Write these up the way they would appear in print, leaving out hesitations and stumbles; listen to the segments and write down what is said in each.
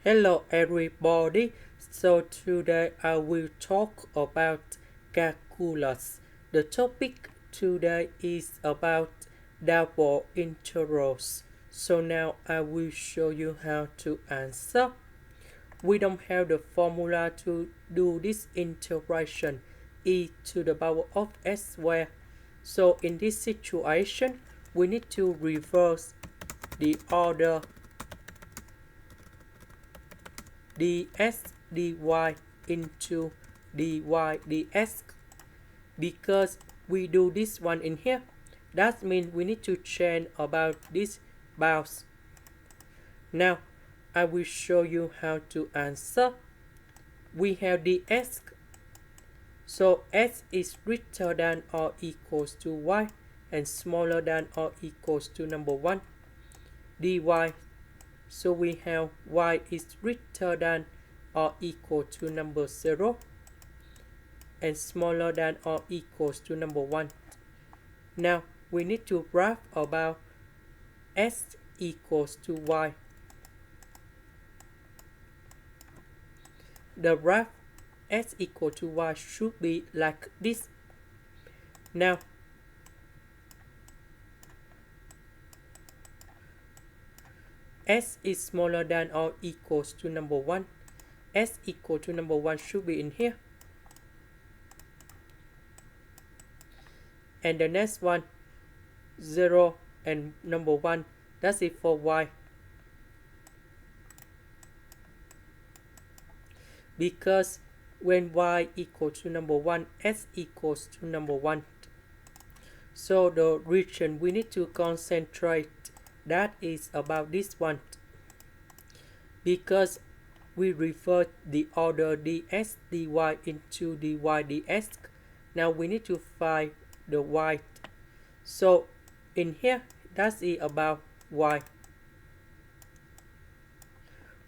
Hello everybody. So today I will talk about calculus. The topic today is about double integrals. So now I will show you how to answer. We don't have the formula to do this integration e to the power of s squared. So in this situation, we need to reverse the order dx dy into dy dx because we do this one in here. That means we need to change about this bounds. Now I will show you how to answer. We have dx, so s is greater than or equals to y and smaller than or equals to number 1. dy, so we have y is greater than or equal to number 0 and smaller than or equals to number 1. Now we need to graph about s equals to y. The graph s equal to y should be like this. Now s is smaller than or equals to number 1. S equal to number 1 should be in here. And the next one, 0 and number 1, that's it for y. Because when y equal to number 1, s equals to number 1. So the region we need to concentrate, that is about this one. Because we refer the order dx dy into dy dx. Now we need to find the y. So in here, that's it about y.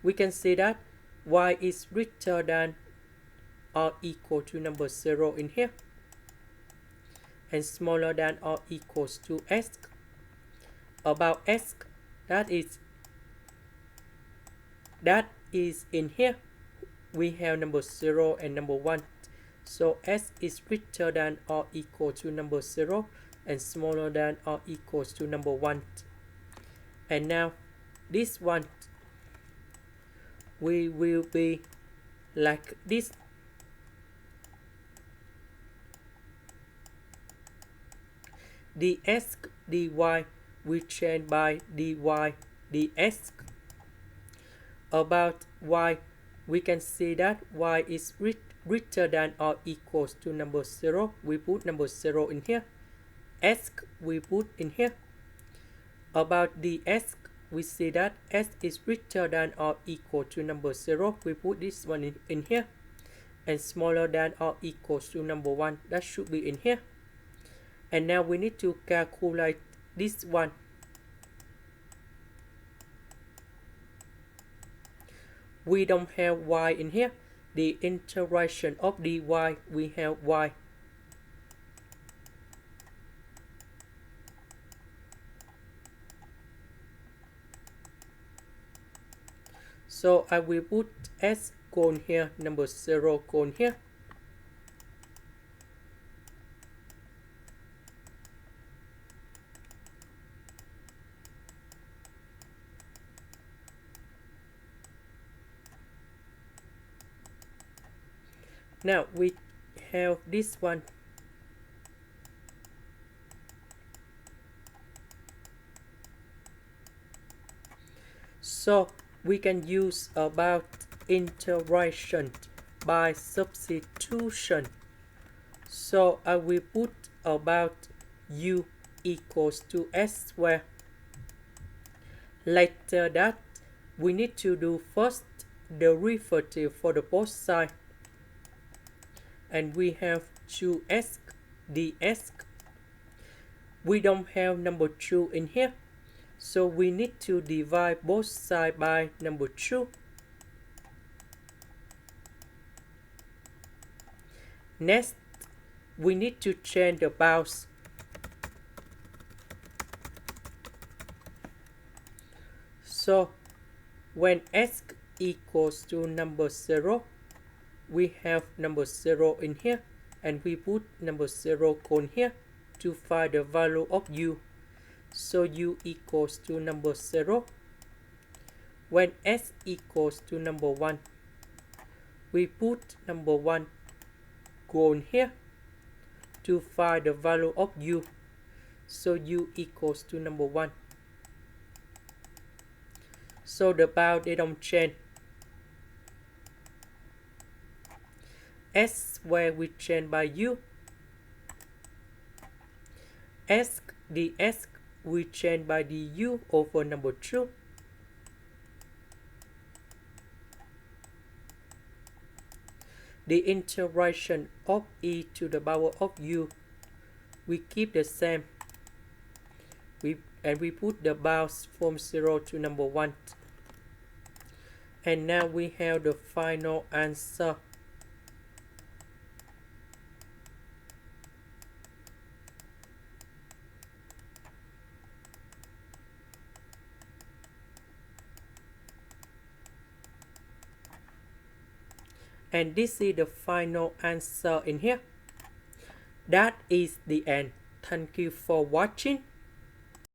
We can say that y is greater than or equal to number 0 in here and smaller than or equals to s. About s, that is in here. We have number 0 and number 1. So s is greater than or equal to number 0 and smaller than or equals to number 1. And now this one, we will be like this. dx dy we change by dy dx. About y, we can see that y is greater than or equals to number 0. We put number 0 in here. S we put in here. About dx, we see that s is greater than or equal to number 0. We put this one in here. And smaller than or equals to number 1. That should be in here. And now we need to calculate this one. We don't have y in here. The integration of dy, we have y. So I will put s gone here, number 0 gone here. Now we have this one. So we can use about integration by substitution. So I will put about u equals to s squared. Later that, we need to do first derivative for the both sides. And we have 2s dx. We don't have number 2 in here. So we need to divide both sides by number 2. Next, we need to change the bounds. So when s equals to number 0. We have number 0 in here, and we put number 0 cone here to find the value of u. So u equals to number 0. When s equals to number 1, we put number 1 cone here to find the value of u. So u equals to number 1. So the bound they don't change. S where we change by u. S dx we change by du over number 2. The integration of e to the power of u we keep the same. We put the bounds from 0 to number 1. And now we have the final answer. And this is the final answer in here. That is the end. Thank you for watching.